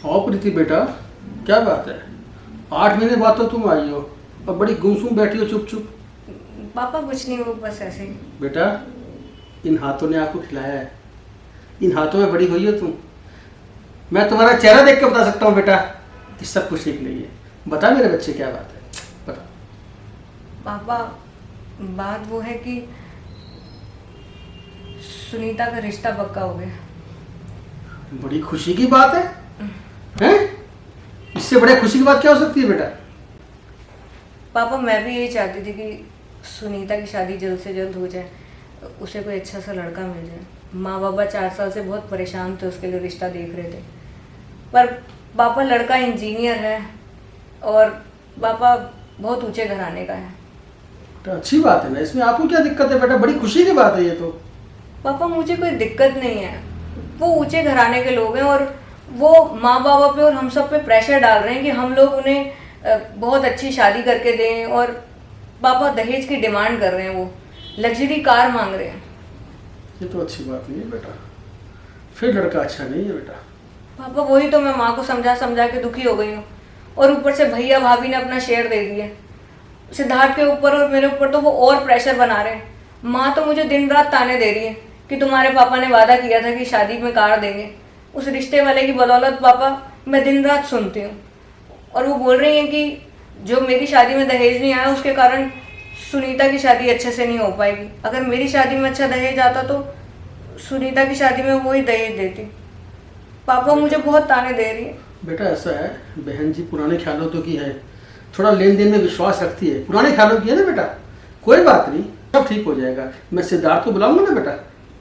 और प्रीति बेटा, क्या बात है? 8 महीने बाद तो तुम आई हो और बड़ी गुमसुम बैठी हो चुप चुप। पापा कुछ नहीं, वो बस ऐसे ही। बेटा, इन हाथों ने आपको खिलाया है, इन हाथों में बड़ी हुई हो तुम। मैं तुम्हारा चेहरा देख के बता सकता हूँ बेटा कि सब कुछ ठीक नहीं है। बता मेरे बच्चे, क्या बात है, बता। पापा, बात वो है कि सुनीता का रिश्ता पक्का हो गया। बड़ी खुशी की बात है, हैं? इससे बड़े खुशी की बात क्या हो सकती है बेटा? पापा, मैं भी यही चाहती थी कि सुनीता की शादी जल्द से जल्द हो जाए, उसे कोई अच्छा सा लड़का मिल जाए। माँ बाबा 4 साल से बहुत परेशान थे, उसके लिए रिश्ता देख रहे थे। पर पापा, लड़का इंजीनियर है और पापा बहुत ऊंचे घराने का है। तो अच्छी बात है ना, इसमें आपको क्या दिक्कत है बेटा? बड़ी खुशी की बात है ये तो। पापा, मुझे कोई दिक्कत नहीं है। वो ऊंचे घराने के लोग हैं और वो माँ बाबा पे और हम सब पे प्रेशर डाल रहे हैं कि हम लोग उन्हें बहुत अच्छी शादी करके दें। और पापा दहेज की डिमांड कर रहे हैं, वो लग्जरी कार मांग रहे हैं। ये तो अच्छी बात नहीं है बेटा, फिर लड़का अच्छा नहीं है बेटा। पापा, वही तो मैं माँ को समझा समझा के दुखी हो गई हूँ। और ऊपर से भैया भाभी ने अपना शेयर दे दिया सिद्धार्थ के ऊपर, और मेरे ऊपर तो वो और प्रेशर बना रहे हैं। माँ तो मुझे दिन रात ताने दे रही है कि तुम्हारे पापा ने वादा किया था कि शादी में कार देंगे। उस रिश्ते वाले की बदौलत पापा मैं दिन रात सुनती हूँ। और वो बोल रही हैं कि जो मेरी शादी में दहेज नहीं आया उसके कारण सुनीता की शादी अच्छे से नहीं हो पाएगी। अगर मेरी शादी में अच्छा दहेज आता तो सुनीता की शादी में वो ही दहेज देती। पापा मुझे बहुत ताने दे रही है। बेटा ऐसा है, बहन जी पुराने ख्यालों तो की है, थोड़ा लेन देन में विश्वास रखती है, पुराने ख्यालों की है ना बेटा। कोई बात नहीं, सब ठीक हो जाएगा। मैं सिद्धार्थ को बुलाऊंगा ना बेटा,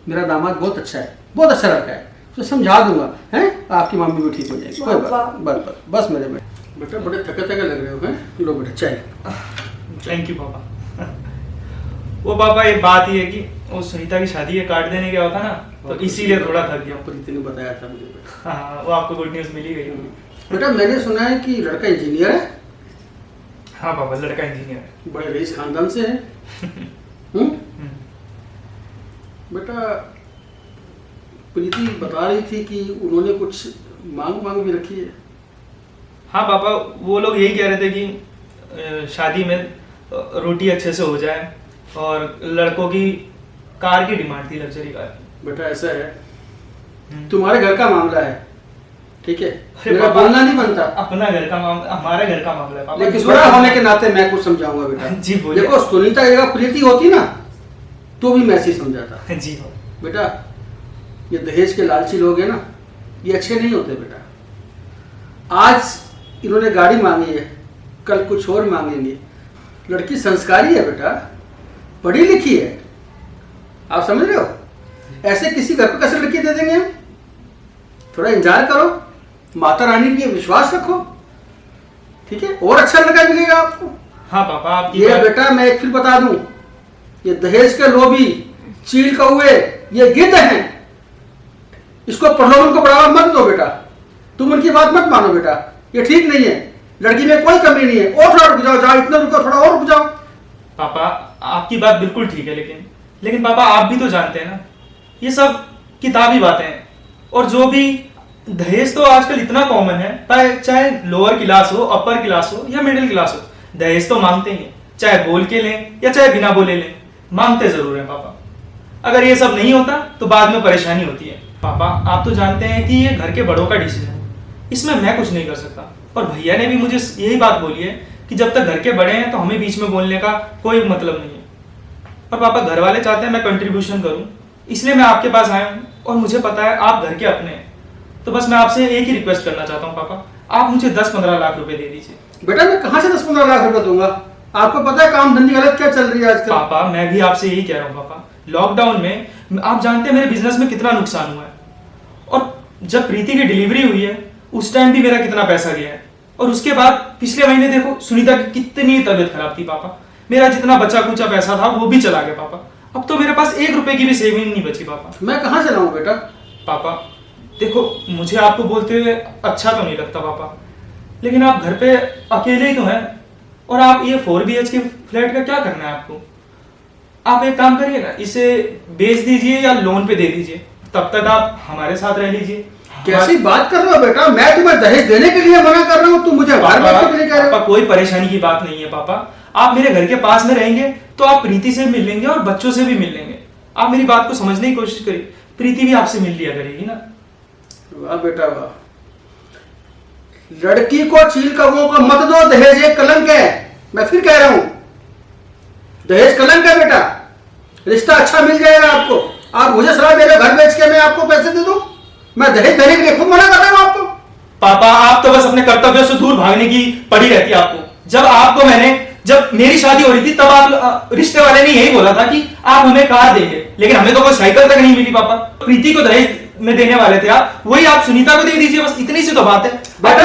मेरा दामाद बहुत अच्छा है, बहुत अच्छा लड़का है, तो समझा दूंगा, हैं? आपकी मम्मी भी ठीक हो जाएगी। कोई बात, बस बस बस मेरे बेटा, बड़े थके थके लग रहे हो, हैं? लो बेटा चाय। थैंक यू पापा। वो पापा, एक बात ही है कि वो सुनीता की शादी के कार्ड देने गया था ना, तो इसीलिए थोड़ा थक गया। प्रीति ने बताया था मुझे बेटा। हाँ, वो आपको गुड न्यूज़ मिली गई होगी। बेटा मैंने सुना है कि लड़का इंजीनियर है। हाँ पापा, लड़का इंजीनियर है। बड़े रईस खानदान से है। बेटा, प्रीति बता रही थी कि उन्होंने कुछ मांग भी रखी है। हाँ पापा, वो लोग यही कह रहे थे कि शादी में रोटी अच्छे से हो जाए, और लड़कों की कार की डिमांड थी, लग्जरी कार की। बेटा ऐसा है, तुम्हारे घर का मामला है, ठीक है? अरे मेरा पापा, बोलना नहीं बनता। अपना घर का मामला, हमारा घर का मामला है पापा। लेकिन बड़ा होने के नाते मैं कुछ समझाऊंगा बेटा। जी बोलिए। देखो, सुनीता की अगर प्रीति होती ना तो भी मैं ऐसे ही समझाता। जी पापा। बेटा, ये दहेज के लालची लोग हैं ना, ये अच्छे नहीं होते बेटा। आज इन्होंने गाड़ी मांगी है, कल कुछ और मांगेंगे। लड़की संस्कारी है बेटा, पढ़ी लिखी है, आप समझ रहे हो? ऐसे किसी घर को कैसे लड़की दे देंगे हम? थोड़ा इंतजार करो, माता रानी पे विश्वास रखो, ठीक है? और अच्छा लड़का मिलेगा आपको। हाँ पापा, आपकी ये बेटा मैं एक फिर बता दूं, ये दहेज के लोभी, चील कौए, ये गिद्ध हैं। इसको प्रलोभन को बढ़ावा मत दो बेटा, तुम उनकी बात मत मानो बेटा, ये ठीक नहीं है। लड़की में कोई कमी नहीं है। और थोड़ा रुक जाओ, जहाँ इतना रुको थोड़ा और रुक जाओ। पापा, आपकी बात बिल्कुल ठीक है, लेकिन पापा आप भी तो जानते हैं ना, ये सब किताबी बातें हैं। और जो भी दहेज तो आजकल इतना कॉमन है, चाहे लोअर क्लास हो, अपर क्लास हो या मिडिल क्लास हो, दहेज तो मांगते ही हैं। चाहे बोल के लें या चाहे बिना बोले लें, मांगते जरूर हैं पापा। अगर ये सब नहीं होता तो बाद में परेशानी होती है। पापा, आप तो जानते हैं कि ये घर के बड़ों का डिसीजन है, इसमें मैं कुछ नहीं कर सकता। और भैया ने भी मुझे यही बात बोली है कि जब तक घर के बड़े हैं तो हमें बीच में बोलने का कोई मतलब नहीं है। और पापा, घर वाले चाहते हैं मैं कंट्रीब्यूशन करूं, इसलिए मैं आपके पास आया हूं। और मुझे पता है आप घर के अपने हैं, तो बस मैं आपसे एक ही रिक्वेस्ट करना चाहता हूं पापा, आप मुझे 10-15 लाख रुपए दे दीजिए। बेटा मैं कहाँ से 10-15 लाख रुपए दूंगा? आपको पता है काम धंधी गलत क्या चल रही है आजकल। पापा, मैं भी आपसे यही कह रहा हूँ पापा, लॉकडाउन में आप जानते हैं मेरे बिजनेस में कितना नुकसान हुआ है। और जब प्रीति की डिलीवरी हुई है उस टाइम भी मेरा कितना पैसा गया है। और उसके बाद पिछले महीने देखो सुनीता की कितनी तबीयत खराब थी पापा, मेरा जितना बचा कुचा पैसा था वो भी चला गया पापा। अब तो मेरे पास 1 रुपए की भी सेविंग नहीं बची पापा। मैं कहाँ से लाऊं बेटा? पापा देखो, मुझे आपको बोलते हुए अच्छा तो नहीं लगता पापा, लेकिन आप घर पे अकेले ही तो हैं। और आप ये 4 BHK फ्लैट का क्या करना है आपको? आप एक काम करिए ना, इसे बेच दीजिए या लोन पे दे दीजिए, तब तक आप हमारे साथ रह लीजिए। कैसी बात कर रहे हो बेटा? मैं तुम्हें दहेज देने के लिए मना कर रहा हूँ, तुम मुझे बाहर बैठने के लिए कह रहे हो? पापा कोई परेशानी की बात नहीं है पापा, आप मेरे घर के पास में रहेंगे तो आप प्रीति से मिल लेंगे और बच्चों से भी मिल लेंगे। आप मेरी बात को समझने की कोशिश करिए, प्रीति भी आपसे मिल लिया करेगी ना। वाह बेटा वाह, लड़की को चील कौओं का मत दो, दहेज एक कलंक है। मैं फिर कह रहा हूं, दहेज कलंक है बेटा। रिश्ता अच्छा मिल जाएगा आपको। आप मुझे सलाह दे रहे हो घर बेच के मैं आपको पैसे दे दूं? मैं दहेज देने के लिए खुद मना कर रहा हूं आपको। पापा आप तो बस अपने कर्तव्यों से दूर भागने की पड़ी रहती है आपको। जब मेरी शादी हो रही थी तब आप रिश्ते वाले ने यही बोला था कि आप हमें कार देंगे, लेकिन हमें तो कोई साइकिल तक नहीं मिली पापा। प्रीति को दहेज में देने वाले थे आप, वही आप सुनीता को दे दीजिए, बस इतनी सी तो बात है। बेटा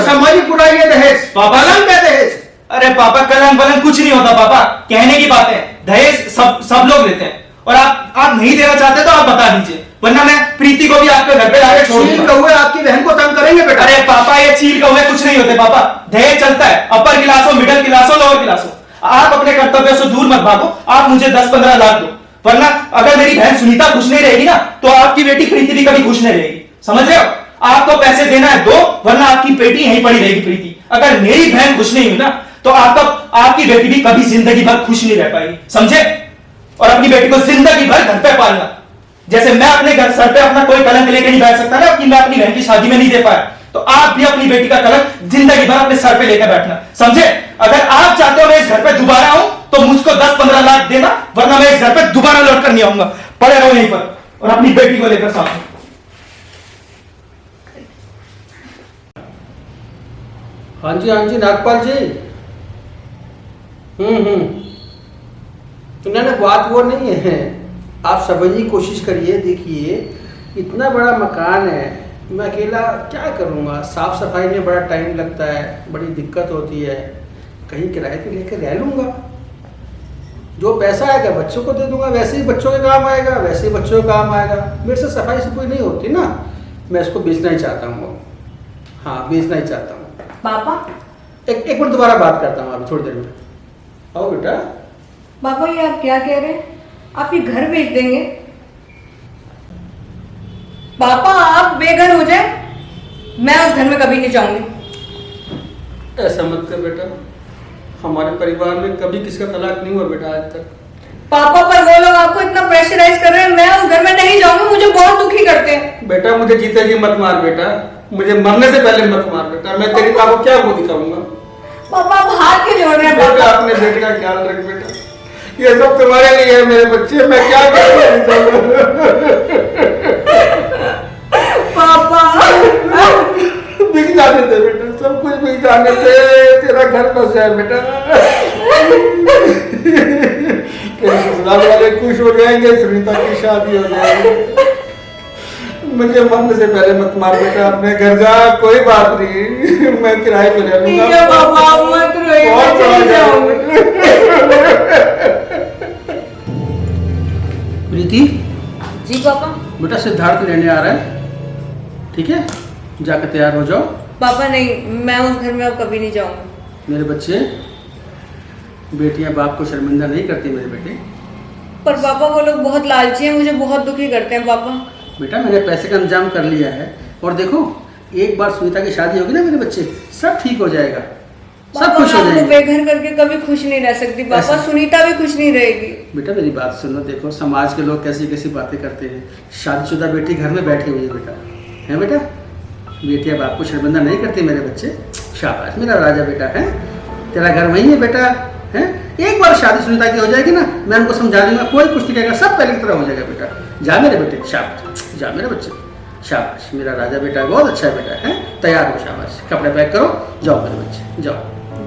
सामाजिक बुराई है दहेज, पापा कलंक है दहेज। अरे पापा कलंक बलंक कुछ नहीं होता पापा, कहने की बात है। दहेज सब लोग लेते हैं, और आप नहीं देना चाहते तो आप बता दीजिए, वरना मैं प्रीति को भी आपके घर पे लाके छोड़ चील दूंगा। कौए आपकी बहन को तंग करेंगे बेटा। अरे पापा ये चील कौवे कुछ नहीं होते पापा, दहेज चलता है अपर क्लास हो, मिडिल क्लास हो, लोअर क्लास हो। आप अपने कर्तव्यों से दूर मत भागो, आप मुझे 10-15 लाख दो, वरना अगर मेरी बहन सुनीता खुश नहीं रहेगी ना तो आपकी बेटी प्रीति भी कभी खुश नहीं रहेगी, समझ रहे हो? आपको पैसे देना है दो, वरना आपकी बेटी यहीं पड़ी रहेगी प्रीति। अगर मेरी बहन खुश नहीं हुई ना तो आपकी बेटी भी कभी जिंदगी भर खुश नहीं रह पाएगी, समझे? और अपनी बेटी को जिंदगी भर घर पे पालना। जैसे मैं अपने घर सर पे अपना कोई कलंक लेके नहीं बैठ सकता ना कि मैं अपनी बहन की शादी में नहीं दे पाया, तो आप भी अपनी बेटी का कलंक जिंदगी भर अपने सर पे लेकर बैठना, समझे? अगर आप चाहते हो मैं इस घर पे दोबारा आऊं तो मुझको 10-15 लाख देना, वरना मैं इस घर पे दोबारा लौट कर नहीं आऊंगा। पड़े रहो यहीं पर और अपनी बेटी को लेकर साथ में। हाँ जी नागपाल जी। नहीं बात वो नहीं है, आप समझने की कोशिश करिए। देखिए इतना बड़ा मकान है, मैं अकेला क्या करूँगा? साफ सफाई में बड़ा टाइम लगता है, बड़ी दिक्कत होती है। कहीं किराए पे लेकर रह लूँगा, जो पैसा आएगा बच्चों को दे दूंगा, वैसे ही बच्चों के काम आएगा, वैसे ही बच्चों के काम आएगा। मेरे से सफाई से कोई नहीं होती ना, मैं इसको बेचना ही चाहता हूँ। हाँ बेचना ही चाहता हूँ। पापा एक मिनट दोबारा बात करता हूँ अभी थोड़ी देर में। आओ बेटा। पापा ये आप क्या कह रहे हैं? आप ये घर बेच देंगे? पापा आप बेघर हो जाए, मैं उस घर में कभी नहीं जाऊंगी। ऐसा मत कर बेटा, हमारे परिवार में कभी किसी का तलाक नहीं हुआ बेटा आज तक। पापा पर वो लोग आपको इतना प्रेशराइज कर रहे हैं, मैं उस घर में नहीं जाऊंगी, मुझे बहुत दुखी करते हैं। बेटा मुझे जीते जी मत मार बेटा, मुझे मरने से पहले मत मार बेटा, मैं तेरी माँ को क्या मुंह दिखाऊंगा? पापा आप हाथ क्यों जोड़ रहे हैं? बेटा पापा अपने बेटे का ख्याल रख बेटा, ये सब तुम्हारे लिए है मेरे बच्चे, मैं क्या करूँ? पापा बिक जाने दे बेटा, सब कुछ बिक जाने दे, तेरा घर बस जाए बेटा। तेरे ससुराल वाले खुश हो जाएंगे, सुनीता की शादी हो जाएगी। मुझे मरने से पहले मत मार बेटा, अपने घर जा, कोई बात नहीं, मैं किराए पे रह लूंगा। ठीक है पापा आप मत रोइए, मैं चली जाऊंगी। प्रीति जी पापा। बेटा सिद्धार्थ लेने आ रहा है, ठीक है? जाकर तैयार हो जाओ। पापा नहीं, मैं उस घर में अब कभी नहीं जाऊंगी। मेरे बच्चे, बेटियां बाप को शर्मिंदा नहीं करती मेरे बेटे। पर पापा वो लोग बहुत लालची हैं, मुझे बहुत दुखी करते हैं पापा। बेटा मैंने पैसे का इंतजाम कर लिया है, और देखो एक बार सुनीता की शादी होगी ना मेरे बच्चे, सब ठीक हो जाएगा, सब खुश हो मैं आपको जाएंगे। बेघर करके कभी खुश नहीं रह सकती पापा, ऐसा? सुनीता भी खुश नहीं रहेगी। बेटा मेरी बात सुनो, देखो समाज के लोग कैसी कैसी बातें करते हैं। शादीशुदा बेटी घर में बैठी हुई है बेटा, है बेटा? बेटियां बाप को शर्मिंदा नहीं करती मेरे बच्चे। शाबाश मेरा राजा बेटा, है तेरा घर वही है बेटा, है? एक बार शादी सुनीता की हो जाएगी ना, मैं उनको समझा दूंगा, कोई कुछ नहीं कहेगा, सब पहले की तरह हो जाएगा बेटा। जा मेरे बेटे, शाबाश, जा मेरे बच्चे, शाबाश मेरा राजा बेटा, बहुत अच्छा बेटा, है? तैयार हो, शाबाश, कपड़े पैक करो, जाओ मेरे बच्चे, जाओ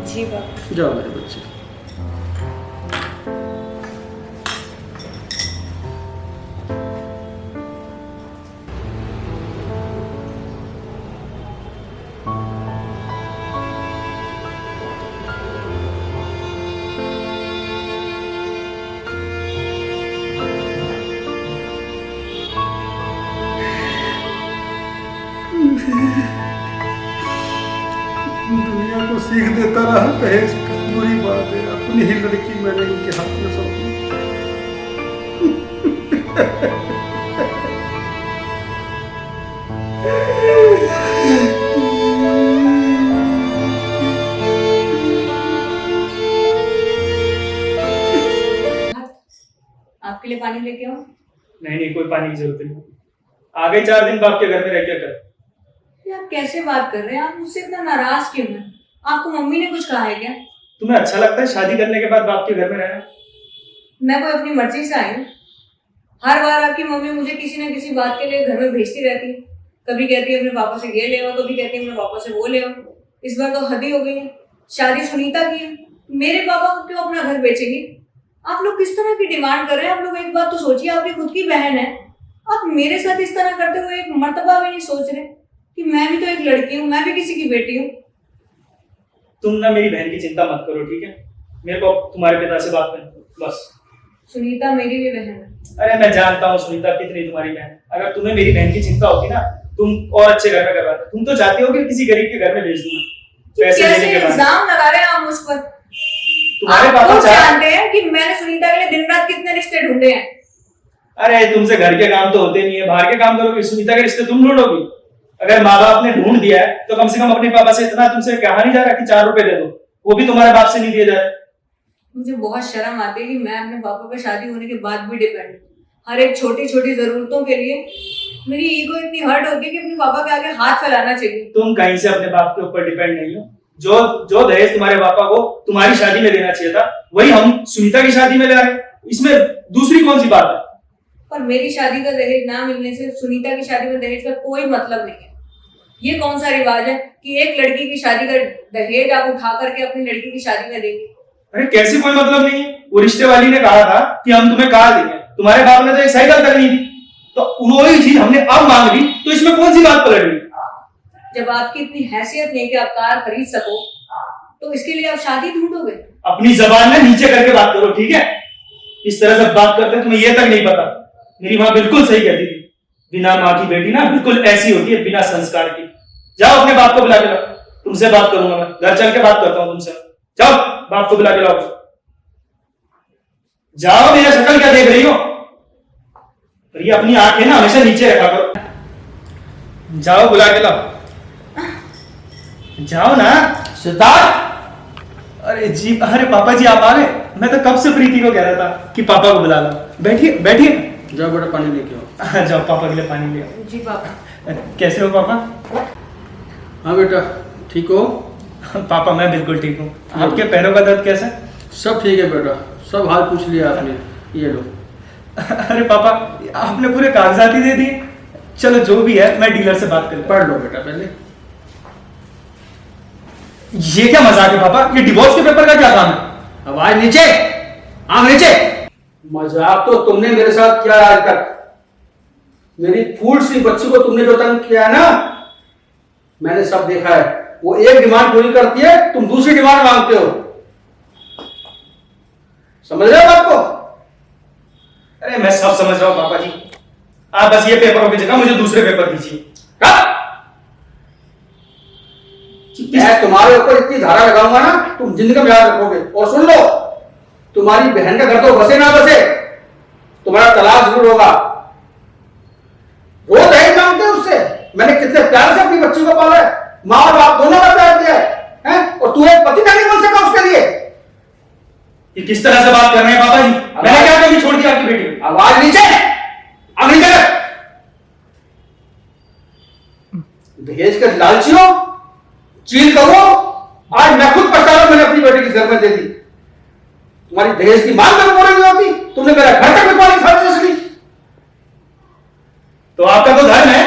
जी पापा। जाओ मेरे बच्चे। दुनिया को सीख देता रहा दहेज बुरी बात है, अपनी ही लड़की मैंने इनके हाथ में सौंपी। आपके लिए पानी लेके आओ। नहीं नहीं, कोई पानी की जरूरत नहीं। आ गए 4 दिन बाप के घर में रह क्या कर। ये आप कैसे बात कर रहे हैं? आप मुझसे इतना नाराज क्यों हैं? आपको मम्मी ने कुछ कहा है क्या? तुम्हें अच्छा लगता है शादी करने के बाद बाप के घर में रहना? मैं कोई अपनी मर्जी से आई हूँ? हर बार आपकी मम्मी मुझे किसी न किसी बात के लिए घर में भेजती रहती है। कभी कहती है अपने पापा से ये ले आओ, कभी कहती है अपने पापा से वो ले आओ। इस बार तो हद ही हो गई है। शादी सुनीता की है, मेरे पापा को क्यों अपना घर बेचेंगे? आप लोग किस तरह की डिमांड कर रहे हैं? आप लोग एक बात तो सोचिए, आपकी खुद की बहन है, आप मेरे साथ इस तरह करते हुए एक मर्तबा भी नहीं सोच रहे कि मैं भी तो एक लड़की हूँ, मैं भी किसी की बेटी हूँ। तुम ना मेरी बहन की चिंता मत करो, ठीक है? मेरे को तुम्हारे पिता से बात करनी बस। सुनीता मेरी भी बहन है। अरे मैं जानता हूँ सुनीता कितनी तुम्हारी बहन। अगर तुम्हें मेरी बहन की चिंता होती ना, तुम और अच्छे घर में करवाते। तुम तो चाहते हो कि किसी गरीब के घर में भेज दूँ पैसे कैसे देने के बाद। इल्जाम लगा रहे हैं आप मुझ पर? तुम्हारे आप पापा खुद चाह- जानते हैं कि मैंने सुनीता के लिए दिन रात कितने रिश्ते ढूंढे हैं। अरे तुमसे घर के काम तो होते नहीं है, बाहर के काम करोगे, सुनीता के रिश्ते तुम ढूंढोगी। अगर माँ बाप ने ढूंढ दिया है तो कम से कम अपने पापा से इतना तुमसे कहा नहीं जा रहा कि 4 रुपए दे दो, वो भी तुम्हारे बाप से नहीं दिए जा रहे। मुझे बहुत शर्म आती है कि मैं अपने पापा पे शादी होने के बाद भी डिपेंड, हर एक छोटी छोटी जरूरतों के लिए मेरी ईगो इतनी हर्ट होती है कि अपने पापा के आगे हाथ फैलाना चाहिए। तुम कहीं से अपने बाप के ऊपर डिपेंड नहीं हो। जो जो दहेज तुम्हारे पापा को तुम्हारी शादी में देना चाहिए था, वही हम सुनीता की शादी में ले आए। इसमें दूसरी कौन सी बात है? पर मेरी शादी का दहेज ना मिलने से सुनीता की शादी में दहेज का कोई मतलब नहीं है। ये कौन सा रिवाज है कि एक लड़की की शादी का दहेज आप उठा करके अपनी लड़की की शादी में देंगे? अरे कैसे कोई मतलब नहीं है? वो रिश्ते वाली ने कहा था कि हम तुम्हें कार देंगे, तुम्हारे बाप ने तो एक साइकिल करनी थी, तो वही चीज हमने अब मांग ली, तो इसमें कौन सी बात पलट गई? जब आपकी इतनी हैसियत नहीं कि आप कार खरीद सको, तो इसके लिए आप शादी ढूंढोगे? अपनी जबान में नीचे करके बात करो, ठीक है? इस तरह से बात करते तुम्हें ये तक नहीं पता। मेरी माँ बिल्कुल सही कहती थी, बिना माँ की बेटी ना बिल्कुल ऐसी होती है, बिना संस्कार की। जाओ अपने बाप को बुला के लाओ, तुमसे बात करूंगा मैं, घर चल के बात करता हूँ तुमसे। जाओ बाप को बुला के लाओ। जाओ, मेरा शक्ल क्या देख रही हो? पर ये अपनी आंखें ना हमेशा नीचे रखा करो। जाओ बुला के लाओ, जाओ ना। सिद्धार्थ, अरे जी, अरे पापा जी आप आ गए। मैं तो कब से प्रीति को कह रहा था कि पापा को बुला लो। बैठिए बैठिए। जाओ बेटा पानी लेके आओ। जाओ पापा के लिए पानी ले आओ। जी पापा। कैसे हो पापा? हाँ बेटा, ठीक हो? पापा मैं बिल्कुल ठीक हूँ। आपके पैरों का दर्द कैसा है? सब ठीक है बेटा, सब हाल पूछ लिया आपने। ये लो। अरे पापा आपने पूरे कागजात ही दे दिए। चलो जो भी है मैं डीलर से बात कर पढ़ लो बेटा पहले। ये क्या मजाक है पापा? ये डिवोर्स के पेपर का क्या काम है? आवाज नीचे, आम नीचे। मजाक तो तुमने मेरे साथ किया आज तक। मेरी फूल सी बच्ची को तुमने जो तंग किया है ना, मैंने सब देखा है। वो एक डिमांड पूरी करती है, तुम दूसरी डिमांड मांगते हो। समझ रहे हो बात को? अरे मैं सब समझ रहा हूँ पापा जी, आप बस ये पेपरों की जगह मुझे दूसरे पेपर दीजिए। मैं तुम्हारे ऊपर इतनी धारा लगाऊंगा ना, तुम जिंदगी में याद रखोगे। और सुन लो, तुम्हारी बहन का घर तो बसे ना बसे, तुम्हारा तलाक जरूर होगा। वो दहेज मांगते हैं उससे। मैंने कितने प्यार से अपनी बच्ची को पाला है, माँ और बाप दोनों का प्यार दिया है, और तू एक पति नहीं बन सका उसके लिए। ये किस तरह से बात कर रहे हैं पापा जी? मैंने क्या कभी छोड़ दिया आपकी बेटी को? आवाज नीचे, अब नीचे। दहेज के लालची हो, चील करो। आज मैं खुद पछता रहा हूं, मैंने अपनी बेटी की घर में दे दी। तुम्हारी दहेज की मांग में पूरी नहीं होती, तुमने मेरा घर तक बिकवा ली सारी चीज। तो आपका तो धर्म है,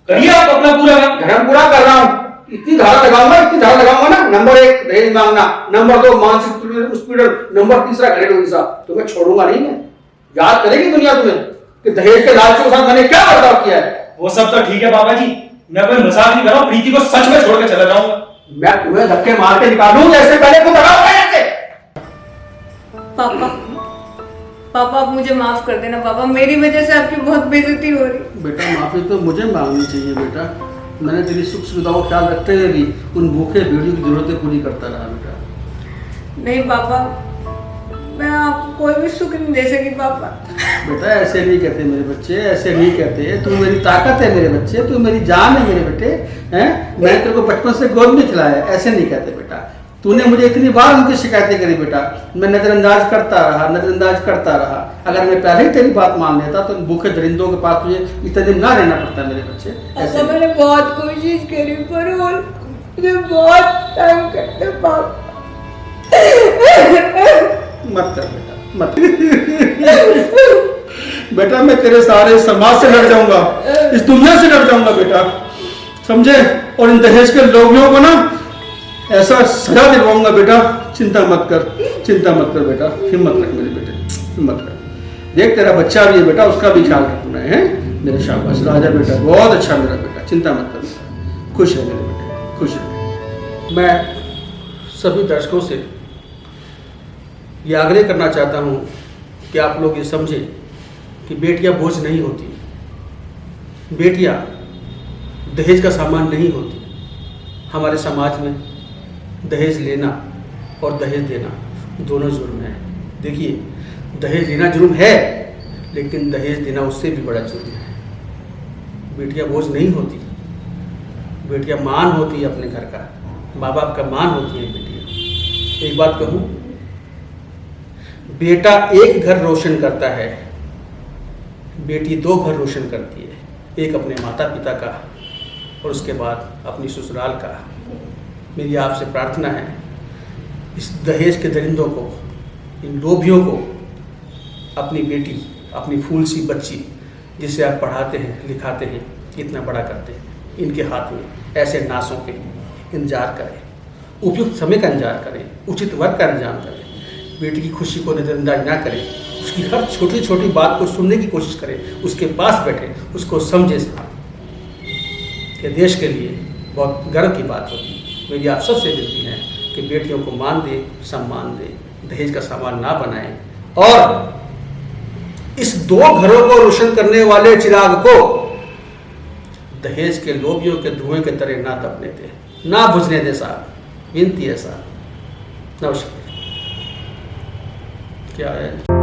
करिए आप अपना पूरा काम। धर्म पूरा कर रहा हूं। इतनी धारा लगाऊंगा ना। नंबर 1 दहेज मांगना, नंबर 2 मानसिक उत्पीड़न, नंबर 3 घरेलू हिंसा। तुम्हें छोड़ूंगा नहीं मैं। याद करेगी दुनिया तुम्हें कि दहेज के लालचों के साथ मैंने क्या बर्ताव किया है। वो सब तो ठीक है पापा जी, मैं कोई मजाक नहीं कर रहा हूँ। प्रीति को सच में छोड़ के चला जाऊंगा। मैं तुम्हें धक्के मार के निकालूं जैसे पहले खुद हटाओ यहाँ से। पापा, पापा आप मुझे माफ कर देना। पापा मेरी वजह से आपकी बहुत बेइज्जती हो रही। बेटा माफी तो मुझे मांगनी चाहिए बेटा। मैंने तेरी सुख सुविधाओं का ख्याल रखते हुए भी उन भूखे भेड़ियों की जरूरतें पूरी करता रहा बेटा। नहीं पापा, मैं आपको कोई भी सुख नहीं दे सकी पापा। बेटा ऐसे नहीं कहते मेरे बच्चे, ऐसे नहीं कहते। तू मेरी ताकत है मेरे बच्चे, तू मेरी जान है मेरे बेटे, हैं? मैं तेरे को बचपन से गोद में खिलाया, ऐसे नहीं कहते बेटा। तूने मुझे इतनी बार उनकी शिकायतें करी बेटा, मैं नजरअंदाज करता रहा। अगर मैं पहले ही तेरी बात मान लेता तो भूखे दरिंदों के पास तुझे इतने दिन ना रहना पड़ता मेरे बच्चे। ऐसे पापा मैंने बहुत कोशिश करी पर वो मुझे बहुत तंग करते पापा। मत कर बेटा, मत बेटा मैं तेरे सारे समाज से लड़ जाऊंगा, इस दुनिया से लड़ जाऊंगा बेटा, समझे? और इन दहेज के लोभियों को ना ऐसा सजा दिलवाऊंगा बेटा। चिंता मत कर बेटा, हिम्मत रख मेरे बेटे, हिम्मत रख। देख तेरा बच्चा भी है बेटा, उसका भी ख्याल रखना है मेरे शाबाश राजा बेटा, बहुत अच्छा मेरा बेटा, चिंता मत कर बेटा, खुश है मेरे बेटे, खुश है। मैं सभी दर्शकों से ये आग्रह करना चाहता हूँ कि आप लोग ये समझें कि बेटियाँ बोझ नहीं होती, बेटियाँ दहेज का सामान नहीं होती। हमारे समाज में दहेज लेना और दहेज देना दोनों जुर्म है। देखिए दहेज लेना जुर्म है, लेकिन दहेज देना उससे भी बड़ा जुर्म है। बेटियाँ बोझ नहीं होती, बेटियाँ मान होती है अपने घर का, माँ बाप का मान होती है बेटियाँ। एक बात कहूँ, बेटा एक घर रोशन करता है, बेटी दो घर रोशन करती है, एक अपने माता पिता का और उसके बाद अपनी ससुराल का। मेरी आपसे प्रार्थना है, इस दहेज के दरिंदों को, इन लोभियों को अपनी बेटी, अपनी फूल सी बच्ची जिसे आप पढ़ाते हैं, लिखाते हैं, इतना बड़ा करते हैं, इनके हाथ में ऐसे नासों के इंतजार करें, उपयुक्त समय का इंतजार करें, उचित वर्ग का इंतजाम करें। बेटी की खुशी को नज़रअंदाज ना करें, उसकी हर छोटी छोटी बात को सुनने की कोशिश करें, उसके पास बैठे, उसको समझे साहब। ये देश के लिए बहुत गर्व की बात होगी। मेरी आप सबसे विनती है कि बेटियों को मान दे, सम्मान दे, दहेज का सामान ना बनाएं और इस दो घरों को रोशन करने वाले चिराग को दहेज के लोभियों के धुएं के तरह ना दबने दे, ना बुझने दे साहब। विनती है साहब। नमस्कार। क्या है?